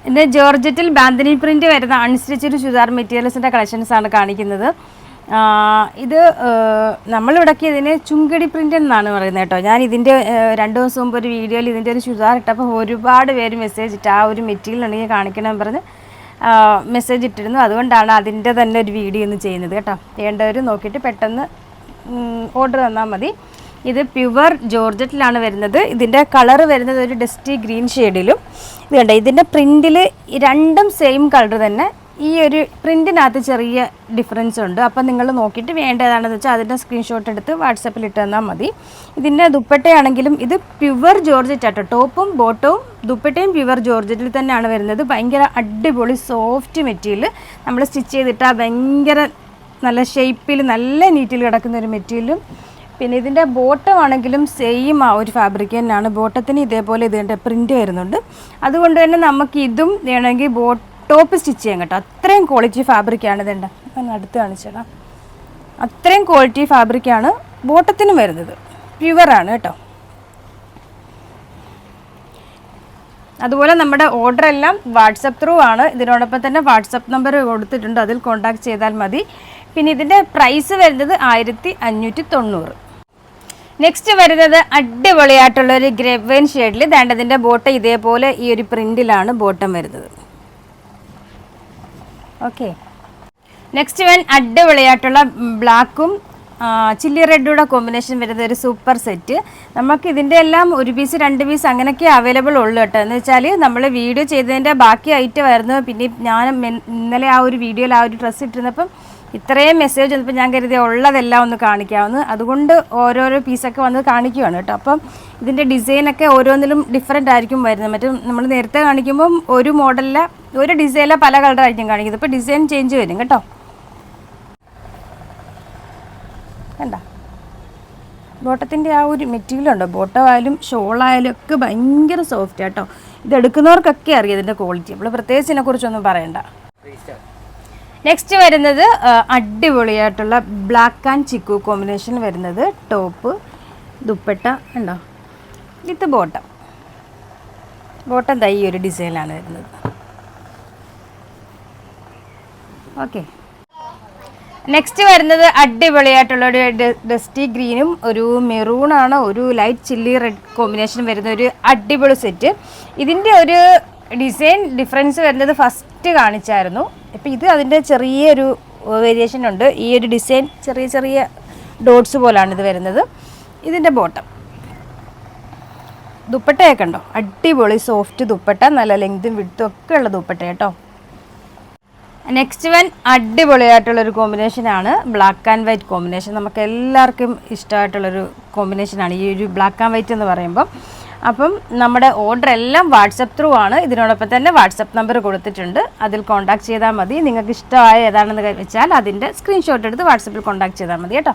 ഇത് ജോർജറ്റിൽ ബാന്തിനി പ്രിന്റ് വരുന്ന unstitched churidar മെറ്റീരിയൽസിൻ്റെ collections ആണ് കാണിക്കുന്നത്. ഇത് നമ്മളിവിടേക്ക് ഇതിന് ചുങ്കടി പ്രിൻ്റ് എന്നാണ് പറയുന്നത് കേട്ടോ. ഞാൻ ഇതിൻ്റെ 2 ദിവസം മുമ്പ് ഒരു വീഡിയോയിൽ ഇതിൻ്റെ ഒരു ചുരിദാർ ഇട്ടപ്പോൾ ഒരുപാട് പേര് മെസ്സേജ് ഇട്ട് ആ ഒരു മെറ്റീരിയൽ ഉണ്ടെങ്കിൽ കാണിക്കണമെന്ന് പറഞ്ഞ് മെസ്സേജ് ഇട്ടിരുന്നു. അതുകൊണ്ടാണ് അതിൻ്റെ തന്നെ ഒരു വീഡിയോ ഒന്ന് ചെയ്യുന്നത് കേട്ടോ. വേണ്ടവർ നോക്കിയിട്ട് പെട്ടെന്ന് ഓർഡർ തന്നാൽ മതി. ഇത് പ്യുവർ ജോർജറ്റിലാണ് വരുന്നത്. ഇതിൻ്റെ കളറ് വരുന്നത് ഒരു ഡസ്റ്റി ഗ്രീൻ ഷെയ്ഡിലും. ഇത് കണ്ടോ, ഇതിൻ്റെ പ്രിൻറ്റിൽ രണ്ടും സെയിം കളർ തന്നെ. ഈ ഒരു പ്രിൻറ്റിനകത്ത് ചെറിയ ഡിഫറൻസ് ഉണ്ട്. അപ്പം നിങ്ങൾ നോക്കിയിട്ട് വേണ്ടതാണെന്ന് വെച്ചാൽ അതിൻ്റെ സ്ക്രീൻഷോട്ട് എടുത്ത് വാട്സപ്പിൽ ഇട്ട് തന്നാൽ മതി. ഇതിൻ്റെ ദുപ്പട്ടയാണെങ്കിലും ഇത് പ്യുവർ ജോർജറ്റ് ആട്ടോ. ടോപ്പും ബോട്ടവും ദുപ്പട്ടയും പ്യുവർ ജോർജറ്റിൽ തന്നെയാണ് വരുന്നത്. ഭയങ്കര അടിപൊളി സോഫ്റ്റ് മെറ്റീരിയൽ. നമ്മൾ സ്റ്റിച്ച് ചെയ്തിട്ടാൽ ഭയങ്കര നല്ല ഷേപ്പിൽ നല്ല നീറ്റിൽ കിടക്കുന്ന ഒരു മെറ്റീരിയലും. പിന്നെ ഇതിൻ്റെ ബോട്ടം ആണെങ്കിലും സെയിം ആ ഒരു ഫാബ്രിക് തന്നെയാണ്. ബോട്ടത്തിന് ഇതേപോലെ ഇതിൻ്റെ പ്രിൻറ്റ് വരുന്നുണ്ട്. അതുകൊണ്ട് തന്നെ നമുക്ക് ഇതും വേണമെങ്കിൽ ടോപ്പ് സ്റ്റിച്ച് ചെയ്യാം കേട്ടോ. അത്രയും ക്വാളിറ്റി ഫാബ്രിക്കാണ്. ഇതുണ്ട്, ഞാൻ അടുത്ത് കാണിച്ചേടാ. അത്രയും ക്വാളിറ്റി ഫാബ്രിക്കാണ് ബോട്ടത്തിനും വരുന്നത്. പ്യുവറാണ് കേട്ടോ. അതുപോലെ നമ്മുടെ ഓർഡർ എല്ലാം വാട്സപ്പ് ത്രൂ ആണ്. ഇതിനോടൊപ്പം തന്നെ വാട്സപ്പ് നമ്പർ കൊടുത്തിട്ടുണ്ട്, അതിൽ കോൺടാക്ട് ചെയ്താൽ മതി. പിന്നെ ഇതിൻ്റെ പ്രൈസ് വരുന്നത് 1590. നെക്സ്റ്റ് വരുന്നത് അടിപൊളിയായിട്ടുള്ളൊരു ഗ്രേവൈൻ ഷെയ്ഡിൽ ദാണ്ടതിൻ്റെ ബോട്ടം ഇതേപോലെ ഈ ഒരു പ്രിൻറ്റിലാണ് ബോട്ടം വരുന്നത്. ഓക്കെ, നെക്സ്റ്റ് വൺ അടിപൊളിയായിട്ടുള്ള ബ്ലാക്കും ചില്ലി റെഡൂടെ കോമ്പിനേഷൻ വരുന്ന ഒരു സൂപ്പർ സെറ്റ്. നമുക്ക് ഇതിൻ്റെ എല്ലാം 1 പീസ് 2 പീസ് അങ്ങനെയൊക്കെ അവൈലബിൾ ഉള്ളൂ കേട്ടോ. എന്ന് വെച്ചാൽ നമ്മൾ വീഡിയോ ചെയ്തതിൻ്റെ ബാക്കി ഐറ്റം ആയിരുന്നു. പിന്നെ ഞാൻ ഇന്നലെ ആ ഒരു വീഡിയോയിൽ ആ ഒരു ഡ്രസ്സ് ഇട്ടിരുന്നപ്പം ഇത്രയും മെസ്സേജ് വന്നപ്പോൾ ഞാൻ കരുതി ഉള്ളതെല്ലാം ഒന്ന് കാണിക്കാമെന്ന്. അതുകൊണ്ട് ഓരോരോ പീസൊക്കെ വന്ന് കാണിക്കുകയാണ് കേട്ടോ. അപ്പം ഇതിൻ്റെ ഡിസൈനൊക്കെ ഓരോന്നിലും ഡിഫറെൻ്റ് ആയിരിക്കും വരുന്നത്. മറ്റും നമ്മൾ നേരത്തെ കാണിക്കുമ്പം ഒരു മോഡലിലെ ഒരു ഡിസൈനിലെ പല കളറായിരിക്കും കാണിക്കുന്നത്. ഇപ്പോൾ ഡിസൈൻ ചേഞ്ച് വരും കേട്ടോ. കണ്ട ബോട്ടത്തിൻ്റെ ആ ഒരു മെറ്റീരിയൽ ഉണ്ടോ, ബോട്ടമായാലും ഷോളായാലും ഒക്കെ ഭയങ്കര സോഫ്റ്റ് കേട്ടോ. ഇതെടുക്കുന്നവർക്കൊക്കെ അറിയാം ഇതിൻ്റെ ക്വാളിറ്റി. നമ്മൾ പ്രത്യേകിച്ച് ഇതിനെക്കുറിച്ചൊന്നും പറയണ്ട. നെക്സ്റ്റ് വരുന്നത് അടിപൊളിയായിട്ടുള്ള ബ്ലാക്ക് ആൻഡ് ചിക്കു കോമ്പിനേഷൻ വരുന്നത് ടോപ്പ് ദുപ്പട്ട ഉണ്ടോ, വിത്ത് ബോട്ടം തൈ ഒരു ഡിസൈനിലാണ് വരുന്നത്. ഓക്കെ, നെക്സ്റ്റ് വരുന്നത് അടിപൊളിയായിട്ടുള്ള ഒരു ഡസ്റ്റി ഗ്രീനും ഒരു മെറൂണാണ്, ഒരു ലൈറ്റ് ചില്ലി റെഡ് കോമ്പിനേഷൻ വരുന്ന ഒരു അടിപൊളി സെറ്റ്. ഇതിൻ്റെ ഒരു ഡിസൈൻ ഡിഫറൻസ് വരുന്നത് ഫസ്റ്റ് കാണിച്ചായിരുന്നു. ഇപ്പം ഇത് അതിൻ്റെ ചെറിയൊരു വേരിയേഷൻ ഉണ്ട്. ഈ ഒരു ഡിസൈൻ ചെറിയ ഡോട്ട്സ് പോലാണ് ഇത് വരുന്നത്. ഇതിൻ്റെ ബോട്ടം ദുപ്പട്ടയൊക്കെ ഉണ്ടോ, അടിപൊളി സോഫ്റ്റ് ദുപ്പട്ട, നല്ല ലെങ്തും വിഡ്ത്തും ഒക്കെ ഉള്ള ദുപ്പട്ട കേട്ടോ. നെക്സ്റ്റ് വൺ അടിപൊളിയായിട്ടുള്ളൊരു കോമ്പിനേഷനാണ് ബ്ലാക്ക് ആൻഡ് വൈറ്റ് കോമ്പിനേഷൻ. നമുക്ക് എല്ലാവർക്കും ഇഷ്ടമായിട്ടുള്ളൊരു കോമ്പിനേഷനാണ് ഈ ഒരു ബ്ലാക്ക് ആൻഡ് വൈറ്റ് എന്ന് പറയുമ്പം. അപ്പം നമ്മുടെ ഓർഡർ എല്ലാം വാട്സപ്പ് ത്രൂ ആണ്. ഇതിനോടൊപ്പം തന്നെ വാട്സപ്പ് നമ്പർ കൊടുത്തിട്ടുണ്ട്, അതിൽ കോൺടാക്ട് ചെയ്താൽ മതി. നിങ്ങൾക്ക് ഇഷ്ടമായ ഏതാണെന്ന് വെച്ചാൽ അതിൻ്റെ സ്ക്രീൻഷോട്ട് എടുത്ത് വാട്സപ്പിൽ കോൺടാക്ട് ചെയ്താൽ മതി കേട്ടോ.